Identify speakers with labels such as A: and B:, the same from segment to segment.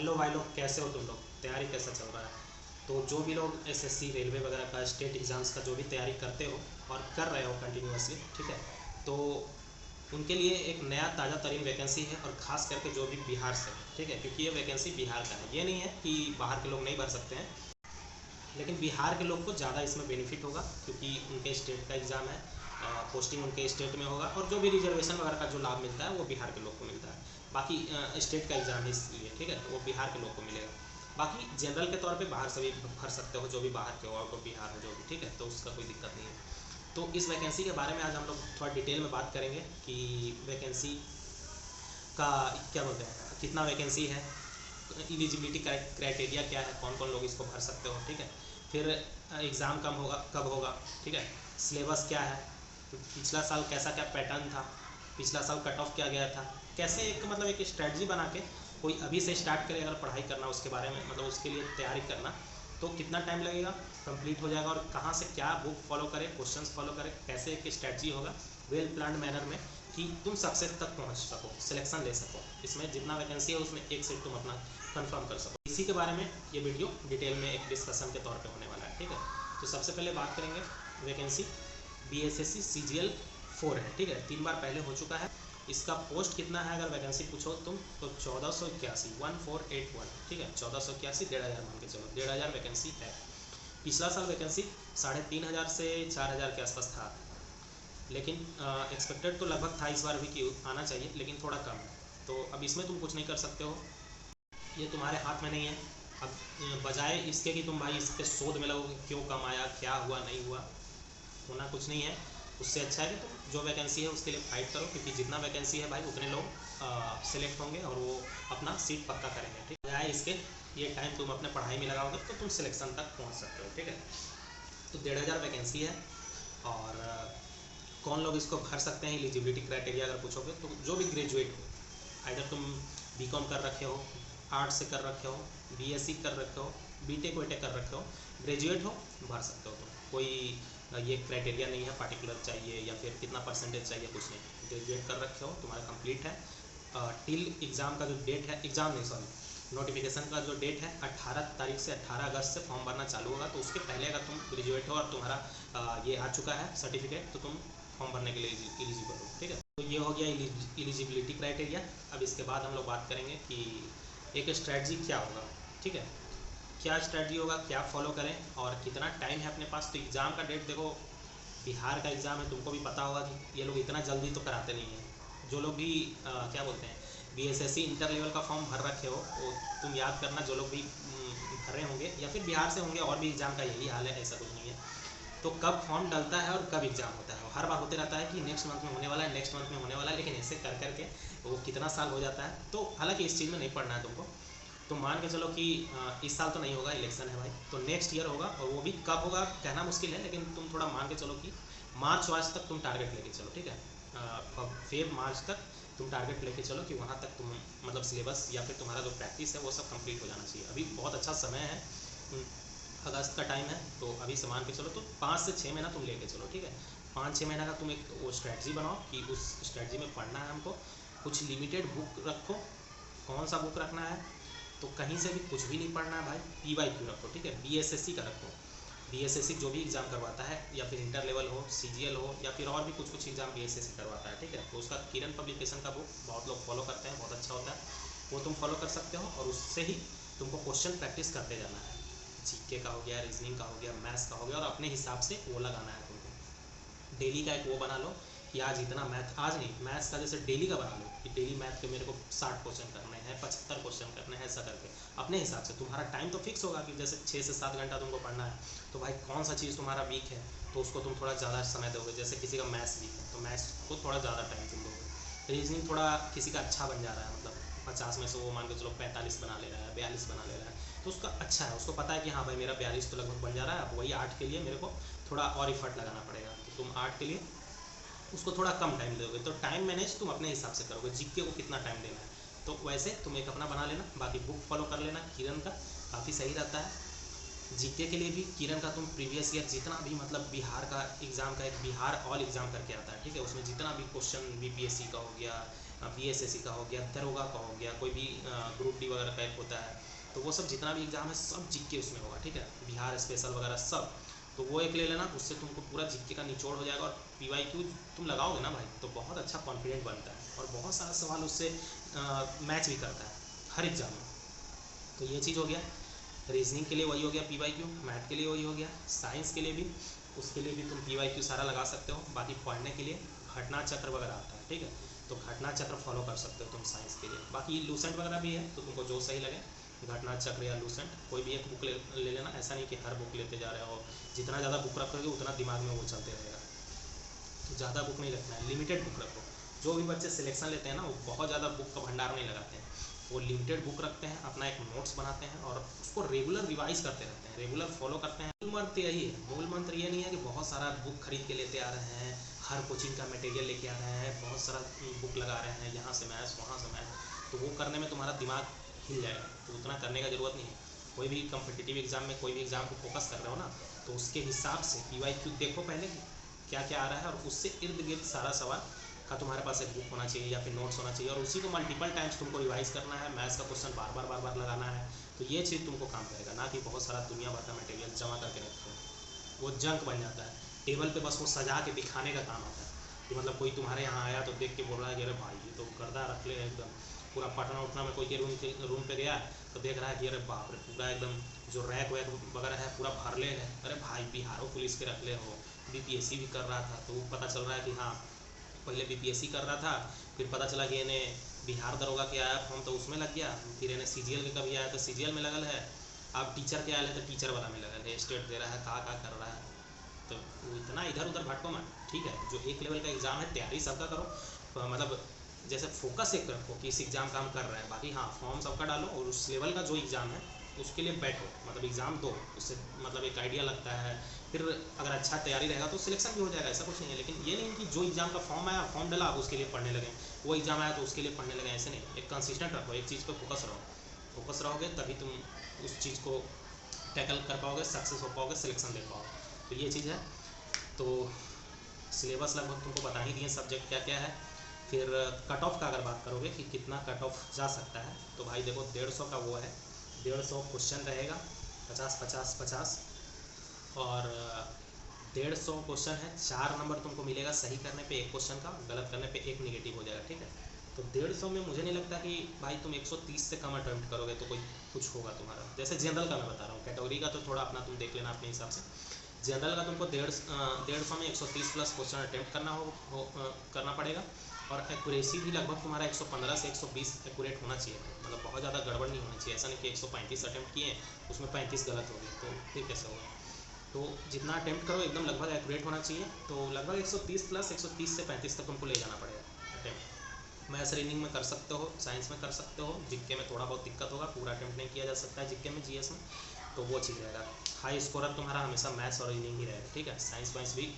A: Hello भाई लोग, कैसे हो तुम लोग? तैयारी कैसा चल रहा है? तो जो भी लोग एसएससी रेलवे वगैरह का स्टेट एग्ज़ाम्स का जो भी तैयारी करते हो और कर रहे हो कंटिन्यूअसली, ठीक है, तो उनके लिए एक नया ताज़ा तरीन वैकेंसी है, और ख़ास करके जो भी बिहार से है, ठीक है, क्योंकि ये वैकेंसी बिहार का है। ये नहीं है कि बाहर के लोग नहीं भर सकते हैं, लेकिन बिहार के लोग को ज़्यादा इसमें बेनिफिट होगा क्योंकि उनके स्टेट का एग्ज़ाम है, पोस्टिंग उनके स्टेट में होगा, और जो भी रिजर्वेशन वगैरह का जो लाभ मिलता है वो बिहार के लोग को मिलता है। बाकी स्टेट का एग्ज़ाम है इसलिए, ठीक है, वो बिहार के लोग को मिलेगा। बाकी जनरल के तौर पे बाहर से भी भर सकते हो, जो भी बाहर के हो, आउट ऑफ बिहार हो जो भी, ठीक है, तो उसका कोई दिक्कत नहीं है। तो इस वैकेंसी के बारे में आज हम लोग थोड़ा डिटेल में बात करेंगे कि वैकेंसी का क्या बोलते हैं, कितना वैकेंसी है, एलिजिबिलिटी क्राइटेरिया क्या है, कौन कौन लोग इसको भर सकते हो, ठीक है, फिर एग्ज़ाम कब होगा, ठीक है, सिलेबस क्या है, पिछला साल कैसा क्या पैटर्न था, पिछला साल कट ऑफ क्या गया था, कैसे एक मतलब एक स्ट्रेटजी बना के कोई अभी से स्टार्ट करे अगर पढ़ाई करना उसके बारे में, मतलब उसके लिए तैयारी करना, तो कितना टाइम लगेगा, कंप्लीट हो जाएगा, और कहाँ से क्या बुक फॉलो करें, क्वेश्चंस फॉलो करें, कैसे एक स्ट्रेटजी होगा वेल प्लान्ड मैनर में कि तुम सक्सेस तक पहुंच सको, सिलेक्शन ले सको। इसमें जितना वैकेंसी है उसमें एक सीट तुम अपना कंफर्म कर सको। इसी के बारे में ये वीडियो डिटेल में एक डिस्कशन के तौर पे होने वाला है, ठीक है। तो सबसे पहले बात करेंगे वैकेंसी बीएसएससी सीजीएल 4 है, ठीक है, 3 बार पहले हो चुका है। इसका पोस्ट कितना है अगर वैकेंसी पूछो तुम तो 1481, 1481, ठीक है, 1481, 1500 मान के चलो, 1500 वैकेंसी है। पिछला साल वैकेंसी 3500 से 4000 के आसपास था, लेकिन एक्सपेक्टेड तो लगभग था इस बार भी कि आना चाहिए, लेकिन थोड़ा कम है। तो अब इसमें तुम कुछ नहीं कर सकते हो, ये तुम्हारे हाथ में नहीं है। अब बजाय इसके कि तुम भाई इसके शोध में लगो कि क्यों कम आया, क्या हुआ नहीं हुआ, होना कुछ नहीं है। उससे अच्छा है कि तुम जो वैकेंसी है उसके लिए फाइट करो, क्योंकि जितना वैकेंसी है भाई उतने लोग सिलेक्ट होंगे और वो अपना सीट पक्का करेंगे, ठीक है। बजाय इसके ये टाइम तुम अपने पढ़ाई में लगाओगे तो तुम सिलेक्शन तक पहुँच सकते हो, ठीक है। तो 1500 वैकेंसी है, और कौन लोग इसको भर सकते हैं, एलिजिबिलिटी क्राइटेरिया अगर पूछोगे तो जो भी ग्रेजुएट हो, अगर तुम बीकॉम कर रखे हो, आर्ट्स से कर रखे हो, बीएससी कर रखे हो, बीटेक वीटेक कर रखे हो, ग्रेजुएट हो, भर सकते हो तुम। कोई ये क्राइटेरिया नहीं है पार्टिकुलर चाहिए या फिर कितना परसेंटेज चाहिए, कुछ नहीं। ग्रेजुएट कर रखे हो, तुम्हारा कंप्लीट है, टिल एग्ज़ाम का जो डेट है, एग्ज़ाम नहीं सॉरी, नोटिफिकेशन का जो डेट है 18 तारीख से 18 अगस्त से फॉर्म भरना चालू होगा। तो उसके पहले अगर तुम ग्रेजुएट हो और तुम्हारा ये आ चुका है सर्टिफिकेट, तो तुम फॉर्म भरने के लिए एलिजिबल हो, ठीक है। तो ये हो गया एलिजिबिलिटी क्राइटेरिया। अब इसके बाद हम लोग बात करेंगे कि एक स्ट्रैटेजी क्या होगा, ठीक है, क्या स्ट्रैटेजी होगा, क्या फॉलो करें और कितना टाइम है अपने पास। तो एग्ज़ाम का डेट देखो, बिहार का एग्ज़ाम है, तुमको भी पता होगा कि ये लोग इतना जल्दी तो कराते नहीं हैं। जो लोग भी क्या बोलते हैं बीएसएससी इंटर लेवल का फॉर्म भर रखे हो, वो तुम याद करना, जो लोग भी भर रहे होंगे या फिर बिहार से होंगे, और भी एग्ज़ाम का यही हाल है, ऐसा कुछ नहीं है। तो कब फॉर्म डलता है और कब एग्ज़ाम होता है, हर बार होते रहता है कि नेक्स्ट मंथ में होने वाला है, नेक्स्ट मंथ में होने वाला है, लेकिन ऐसे कर करके वो कितना साल हो जाता है। तो हालांकि इस चीज़ में नहीं पढ़ना है तुमको। तो मान के चलो कि इस साल तो नहीं होगा, इलेक्शन है भाई, तो नेक्स्ट ईयर होगा, और वो भी कब होगा कहना मुश्किल है, लेकिन तुम थोड़ा मान के चलो कि मार्च वार्च तक तुम टारगेट लेके चलो, ठीक है, फेब मार्च तक तुम टारगेट लेके चलो कि वहाँ तक तुम मतलब सिलेबस या फिर तुम्हारा जो प्रैक्टिस है वो सब कंप्लीट हो जाना चाहिए। अभी बहुत अच्छा समय है, अगस्त का टाइम है, तो अभी से मान के चलो तो 5 से 6 महीना तुम लेके चलो, ठीक है। 5-6 महीना का तुम एक वो स्ट्रैटेजी बनाओ कि उस स्ट्रैटेजी में पढ़ना है हमको। कुछ लिमिटेड बुक रखो, कौन सा बुक रखना है, तो कहीं से भी कुछ भी नहीं पढ़ना है भाई, PYQ रखो, ठीक है, बीएसएससी का रखो। बीएसएससी जो भी एग्ज़ाम करवाता है, या फिर इंटर लेवल हो, सीजीएल हो, या फिर और भी कुछ एग्ज़ाम बीएसएससी करवाता है, ठीक है, तो उसका किरण पब्लिकेशन का बुक बहुत लोग फॉलो करते हैं, बहुत अच्छा होता है, वो तुम फॉलो कर सकते हो, और उससे ही तुमको क्वेश्चन प्रैक्टिस करते जाना है। जीके का हो गया, रीजनिंग का हो गया, मैथ्स का हो गया, और अपने हिसाब से वो लगाना है तुमको। डेली का एक वो बना लो कि आज इतना मैथ, आज नहीं, मैथ्स का जैसे डेली का बना लो कि डेली मैथ के मेरे को 60 क्वेश्चन करने हैं, 75 क्वेश्चन करने हैं, ऐसा करके अपने हिसाब से। तुम्हारा टाइम तो फिक्स होगा कि जैसे 6 से 7 घंटा तुमको पढ़ना है, तो भाई कौन सा चीज़ तुम्हारा वीक है तो उसको तुम थोड़ा ज़्यादा समय दोगे। जैसे किसी का मैथ्स वीक है तो मैथ्स को थोड़ा ज़्यादा टाइम तुम दोगे। रीजनिंग थोड़ा किसी का अच्छा बन जा रहा है, मतलब 50 में से वो मान के चलो 45 बना ले रहा है, 42 बना ले रहा है, तो उसका अच्छा है, उसको पता है कि हाँ भाई मेरा 42 तो लगभग बन जा रहा है, अब वही 8 के लिए मेरे को थोड़ा और इफर्ट लगाना पड़ेगा। तो तुम 8 के लिए उसको थोड़ा कम टाइम दोगे, तो टाइम मैनेज तुम अपने हिसाब से करोगे, जीके को कितना टाइम देना है, तो वैसे तुम एक अपना बना लेना। बाकी बुक फॉलो कर लेना, किरण का काफ़ी सही रहता है। जीके के लिए भी किरण का तुम प्रीवियस ईयर जितना भी, मतलब बिहार का एग्ज़ाम का एक बिहार ऑल एग्ज़ाम करके आता है, ठीक है, उसमें जितना भी क्वेश्चन बीपीएससी का हो गया, BSSC का हो गया, दरोगा का हो गया, कोई भी ग्रुप डी वगैरह टाइप होता है, तो वो सब जितना भी एग्ज़ाम है सब जीके उसमें होगा, ठीक है, बिहार स्पेशल वगैरह सब। तो वो एक ले लेना, उससे तुमको पूरा जीके का निचोड़ हो जाएगा, और PYQ तुम लगाओगे ना भाई तो बहुत अच्छा कॉन्फिडेंट बनता है, और बहुत सारा सवाल उससे मैच भी करता है हर एग्ज़ाम में। तो ये चीज़ हो गया। रीजनिंग के लिए वही हो गया PYQ, मैथ के लिए वही हो गया, साइंस के लिए भी उसके लिए भी तुम PYQ सारा लगा सकते हो। बाकी पढ़ने के लिए घटना चक्र वगैरह आता है, ठीक है, तो घटना चक्र फॉलो कर सकते हो तुम साइंस के लिए। बाकी लूसेंट वगैरह भी है, तो तुमको जो सही लगे, घटना चक्र या लूसेंट कोई भी एक बुक ले लेना। ऐसा नहीं कि हर बुक लेते जा रहे हो, जितना ज़्यादा बुक रखोगे उतना दिमाग में वो चलते रहेगा, तो ज़्यादा बुक नहीं रखना है, लिमिटेड बुक रखो। जो भी बच्चे सिलेक्शन लेते हैं ना, वो बहुत ज़्यादा बुक का भंडार नहीं लगाते हैं, वो लिमिटेड बुक रखते हैं, अपना एक नोट्स बनाते हैं और उसको रेगुलर रिवाइज करते रहते हैं, रेगुलर फॉलो करते हैं। मूल मंत्र यही है, मूल मंत्र ये नहीं है कि बहुत सारा बुक खरीद के लेते आ रहे हैं, हर कोचिंग का मटेरियल लेके आ रहे हैं, बहुत सारा बुक लगा रहे हैं, यहाँ से मैथ्स वहाँ से मैथ, तो वो करने में तुम्हारा दिमाग हिल जाएगा, तो उतना करने का ज़रूरत नहीं है। कोई भी कम्पिटिटिव एग्ज़ाम में कोई भी एग्ज़ाम को फोकस कर रहे हो ना, तो उसके हिसाब से PYQ देखो पहले क्या क्या आ रहा है, और उससे इर्द गिर्द सारा सवाल का तुम्हारे पास एक बुक होना चाहिए या फिर नोट्स होना चाहिए, और उसी को मल्टीपल टाइम्स तुमको रिवाइज करना है। मैथ्स का क्वेश्चन बार बार लगाना है, तो ये चीज़ तुमको काम करेगा, ना कि बहुत सारा दुनिया भर का मटेरियल जमा करके रखते हैं, वो जंक बन जाता है टेबल पे, बस वो सजा के दिखाने का काम आता है कि मतलब कोई तुम्हारे यहाँ आया तो देख के बोल रहा है कि अरे भाई ये तो गर्दा रख ले एकदम पूरा। पटना उठना में कोई के रूम पे गया तो देख रहा है कि अरे बाप रे पूरा एकदम जो रैक वैक वगैरह है पूरा भर ले है, अरे भाई बिहारो पुलिस के रख ले हो, BPSC भी कर रहा था, तो पता चल रहा है कि हाँ पहले BPSC कर रहा था, फिर पता चला कि इन्हें बिहार दरोगा के आया फॉर्म तो उसमें लग गया, फिर इन्हें CGL के कभी आया तो CGL में लगल है, अब टीचर के आया है तो टीचर वाला में लगल है, स्टेट दे रहा है, कहाँ कर रहा है, तो इतना इधर उधर भटको मत, ठीक है। जो एक लेवल का एग्ज़ाम है तैयारी सबका करो, मतलब जैसे फोकस एक रखो कि इस एग्ज़ाम का हम कर रहे हैं, बाकी हाँ फॉर्म सबका डालो, और उस लेवल का जो एग्ज़ाम है उसके लिए बैठो, मतलब एग्ज़ाम दो, उससे मतलब एक आइडिया लगता है, फिर अगर अच्छा तैयारी रहेगा तो सिलेक्शन भी हो जाएगा, ऐसा कुछ नहीं है। लेकिन ये नहीं कि जो एग्ज़ाम का फॉर्म आया फॉर्म डाला आप उसके लिए पढ़ने लगे, वो एग्ज़ाम आया तो उसके लिए पढ़ने लगे, ऐसे नहीं। एक कंसिस्टेंट रखो, एक चीज़ पर फोकस रहोगे तभी तुम उस चीज़ को टैकल कर पाओगे, सक्सेस हो पाओगे, सिलेक्शन दे पाओगे, तो ये चीज़ है। तो सिलेबस लगभग तुमको बता ही दिए सब्जेक्ट क्या क्या है। फिर कट ऑफ का अगर बात करोगे कि कितना कट ऑफ जा सकता है, तो भाई देखो 150 का वो है, 150 क्वेश्चन रहेगा, 50-50-50, और 150 क्वेश्चन है, 4 नंबर तुमको मिलेगा सही करने पे एक क्वेश्चन का, गलत करने पे एक नेगेटिव हो जाएगा, ठीक है। तो 150 में मुझे नहीं लगता कि भाई तुम 130 से कम अटेम्प्ट करोगे तो कोई कुछ होगा तुम्हारा। जैसे जनरल का मैं बता रहा हूँ, कैटेगरी का तो थोड़ा अपना तुम देख लेना अपने हिसाब से। जनरल का तुमको 150 में 130 प्लस क्वेश्चन अटेम्प्ट करना पड़ेगा, और एक्यूरेसी भी लगभग तुम्हारा 115 से 120 एक्यूरेट होना चाहिए, मतलब बहुत ज़्यादा गड़बड़ नहीं होनी चाहिए। ऐसा नहीं कि 135 अटेम्प्ट किए उसमें 35 गलत हो गए, तो फिर कैसे होगा। तो जितना अटेम्प्ट करो एकदम लगभग एक्यूरेट होना चाहिए, तो लगभग 130 प्लस 130 से 35 तक तुमको ले जाना पड़ेगा अटेम्प्ट। मैथ्स रीजनिंग में कर सकते हो, साइंस में कर सकते हो, जीके में थोड़ा बहुत दिक्कत होगा, पूरा अटेम्प्ट नहीं किया जा सकता है जीके में, GS में, तो वो चीज़ रहेगा। हाई स्कोरर तुम्हारा हमेशा मैथ्स और रीजनिंग ही रहेगा, ठीक है। साइंस वाइंस भी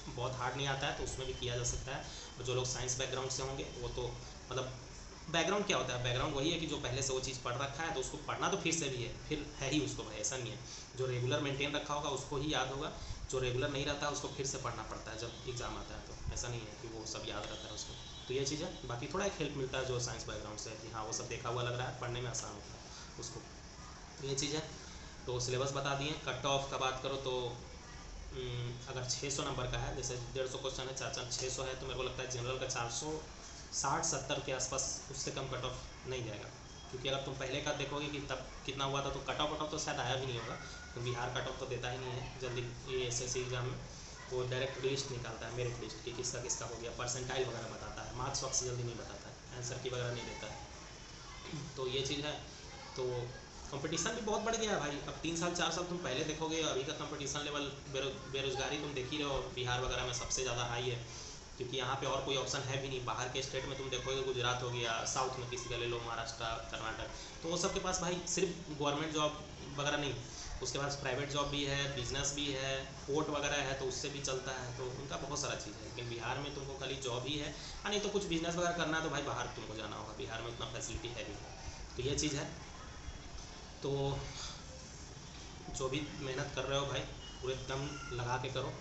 A: बहुत हार्ड नहीं आता है, तो उसमें भी किया जा सकता है। और जो लोग साइंस बैकग्राउंड से होंगे वो तो मतलब बैकग्राउंड क्या होता है, बैकग्राउंड वही है कि जो पहले से वो चीज़ पढ़ रखा है तो उसको पढ़ना तो फिर से भी है, फिर है ही उसको भाई, ऐसा नहीं है। जो रेगुलर मेंटेन रखा होगा उसको ही याद होगा, जो रेगुलर नहीं रहता है उसको फिर से पढ़ना पड़ता है जब एग्ज़ाम आता है, तो ऐसा नहीं है कि वो सब याद रहता है उसको। तो ये चीज़ है। बाकी थोड़ा एक हेल्प मिलता है जो साइंस बैकग्राउंड से, कि हाँ वो सब देखा हुआ लग रहा है, पढ़ने में आसान होता है उसको, तो ये चीज़ है। तो सिलेबस बता दिए। कट ऑफ का बात करो तो अगर 600 नंबर का है, जैसे 150 क्वेश्चन है, 600 है, तो मेरे को लगता है जनरल का 460-70 के आसपास, उससे कम कट ऑफ नहीं जाएगा। क्योंकि अगर तुम पहले का देखोगे कि तब कितना हुआ था, तो कट ऑफ तो शायद आया भी नहीं होगा, तो बिहार कट ऑफ तो देता ही नहीं है जल्दी ये SSC एग्ज़ाम में। वो डायरेक्ट लिस्ट निकालता है, मेरिट लिस्ट की, किसका किसका हो गया, परसेंटाइल वगैरह बताता है, मार्क्स वाक्स जल्दी नहीं बताता है, आंसर की वगैरह नहीं देता है, तो ये चीज़ है। तो कंपटीशन भी बहुत बढ़ गया है भाई, अब 3 साल 4 साल तुम पहले देखोगे, अभी का कंपटीशन लेवल, बेरोजगारी तुम देख ही रहे हो, बिहार वगैरह में सबसे ज़्यादा हाई है, क्योंकि यहाँ पे और कोई ऑप्शन है भी नहीं। बाहर के स्टेट में तुम देखोगे, गुजरात हो गया, साउथ में किसी का ले लो, महाराष्ट्र, कर्नाटक, तो वो सब के पास भाई सिर्फ गवर्नमेंट जॉब वगैरह नहीं, उसके पास प्राइवेट जॉब भी है, बिजनेस भी है, पोर्ट वगैरह है, तो उससे भी चलता है, तो उनका बहुत सारा चीज़ है। लेकिन बिहार में तुमको खाली जॉब ही है, नहीं तो कुछ बिजनेस वगैरह करना है तो भाई बाहर तुमको जाना होगा, बिहार में उतना फैसिलिटी है भी, तो ये चीज़ है। तो जो भी मेहनत कर रहे हो भाई पूरे दम लगा के करो,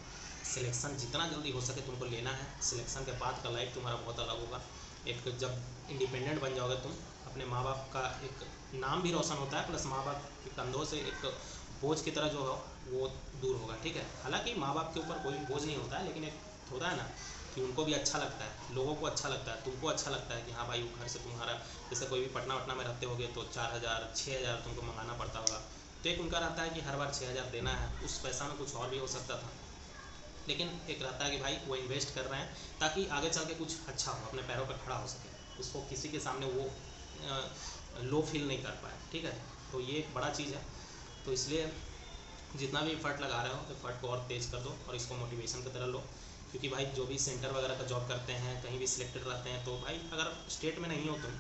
A: सिलेक्शन जितना जल्दी हो सके तुमको लेना है, सिलेक्शन के बाद का लाइफ तुम्हारा बहुत अलग होगा। एक जब इंडिपेंडेंट बन जाओगे तुम, अपने माँ बाप का एक नाम भी रोशन होता है, प्लस माँ बाप के कंधों से एक बोझ की तरह जो हो वो दूर होगा, ठीक है। हालांकि माँ बाप के ऊपर कोई बोझ नहीं होता है, लेकिन एक होता है ना कि उनको भी अच्छा लगता है, लोगों को अच्छा लगता है, तुमको अच्छा लगता है कि हाँ भाई घर से तुम्हारा, जैसे कोई भी पटना वटना में रहते होगे तो 4000 6000 तुमको मंगाना पड़ता होगा, तो एक उनका रहता है कि हर बार 6000 देना है, उस पैसा में कुछ और भी हो सकता था, लेकिन एक रहता है कि भाई वो इन्वेस्ट कर रहे हैं ताकि आगे चल के कुछ अच्छा हो, अपने पैरों पर खड़ा हो सके, उसको किसी के सामने वो लो फील नहीं कर पाए, ठीक है। तो ये एक बड़ा चीज़ है। तो इसलिए जितना भी एफर्ट लगा रहे हो एफर्ट को और तेज़ कर दो और इसको मोटिवेशन की तरह लो, क्योंकि भाई जो भी सेंटर वगैरह का जॉब करते हैं, कहीं भी सिलेक्टेड रहते हैं, तो भाई अगर स्टेट में नहीं हो तुम,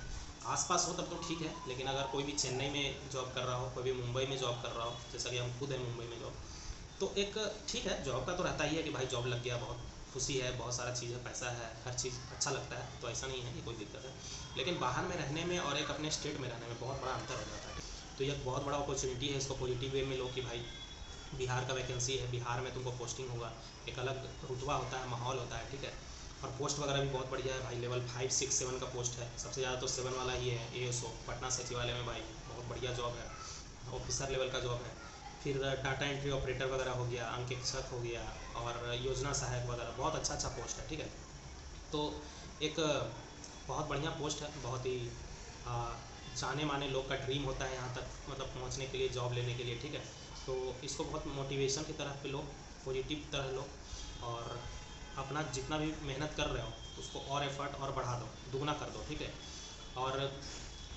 A: आसपास हो तब तो ठीक है, लेकिन अगर कोई भी चेन्नई में जॉब कर रहा हो, कोई भी मुंबई में जॉब कर रहा हो, जैसा कि हम खुद हैं मुंबई में जॉब, तो एक ठीक है जॉब का तो रहता ही है कि भाई जॉब लग गया, बहुत खुशी है, बहुत सारा चीज़ है, पैसा है, हर चीज़ अच्छा लगता है, तो ऐसा नहीं है कि कोई दिक्कत है, लेकिन बाहर में रहने में और एक अपने स्टेट में रहने में बहुत बड़ा अंतर हो जाता है। तो ये बहुत बड़ा अपॉर्चुनिटी है, इसको पॉजिटिव वे में लो कि भाई बिहार का वैकेंसी है, बिहार में तुमको पोस्टिंग होगा, एक अलग रुतबा होता है, माहौल होता है, ठीक है। और पोस्ट वगैरह भी बहुत बढ़िया है भाई, लेवल 5 6 7 का पोस्ट है, सबसे ज़्यादा तो 7 वाला ही है, ASO पटना सचिवालय में भाई बहुत बढ़िया जॉब है, ऑफिसर लेवल का जॉब है। फिर डाटा एंट्री ऑपरेटर वगैरह हो गया, अंकेक्षक हो गया, और योजना सहायक वगैरह, बहुत अच्छा अच्छा पोस्ट है, ठीक है। तो एक बहुत बढ़िया पोस्ट है, बहुत ही जाने माने लोग का ड्रीम होता है यहाँ तक मतलब पहुँचने के लिए, जॉब लेने के लिए, ठीक है। तो इसको बहुत मोटिवेशन की तरह पे लो, पॉजिटिव तरह लो, और अपना जितना भी मेहनत कर रहे हो उसको और एफर्ट और बढ़ा दो, दुगना कर दो, ठीक है। और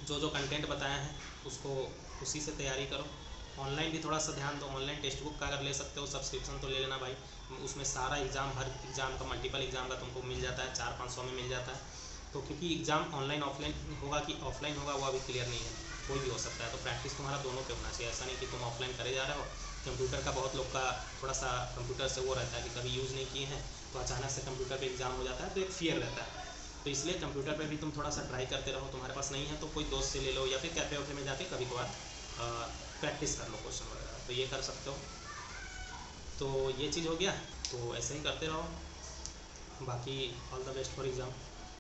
A: जो जो कंटेंट बताया है उसको उसी से तैयारी करो, ऑनलाइन भी थोड़ा सा ध्यान दो, ऑनलाइन टेक्स्ट बुक का अगर ले सकते हो सब्सक्रिप्शन तो ले लेना भाई, उसमें सारा एग्ज़ाम, हर एग्ज़ाम का मल्टीपल एग्ज़ाम का तुमको मिल जाता है, 400-500 में मिल जाता है। तो क्योंकि एग्ज़ाम ऑनलाइन ऑफलाइन होगा कि ऑफलाइन होगा वो अभी क्लियर नहीं है, कोई भी हो सकता है, तो प्रैक्टिस तुम्हारा दोनों पे होना चाहिए, ऐसा नहीं कि तुम ऑफलाइन करे जा रहे हो। कंप्यूटर का बहुत लोग का थोड़ा सा कंप्यूटर से वो रहता है कि कभी यूज़ नहीं किए हैं तो अचानक से कंप्यूटर पे एग्ज़ाम हो जाता है, तो एक फियर रहता है, तो इसलिए कंप्यूटर पे भी तुम थोड़ा सा ट्राई करते रहो, तुम्हारे पास नहीं है तो कोई दोस्त से ले लो, या फिर कैफे वैफे में जाके कभी कभार प्रैक्टिस कर लो क्वेश्चन वगैरह, तो ये कर सकते हो। तो ये चीज़ हो गया, तो ऐसे ही करते रहो, बाकी all the best for exam.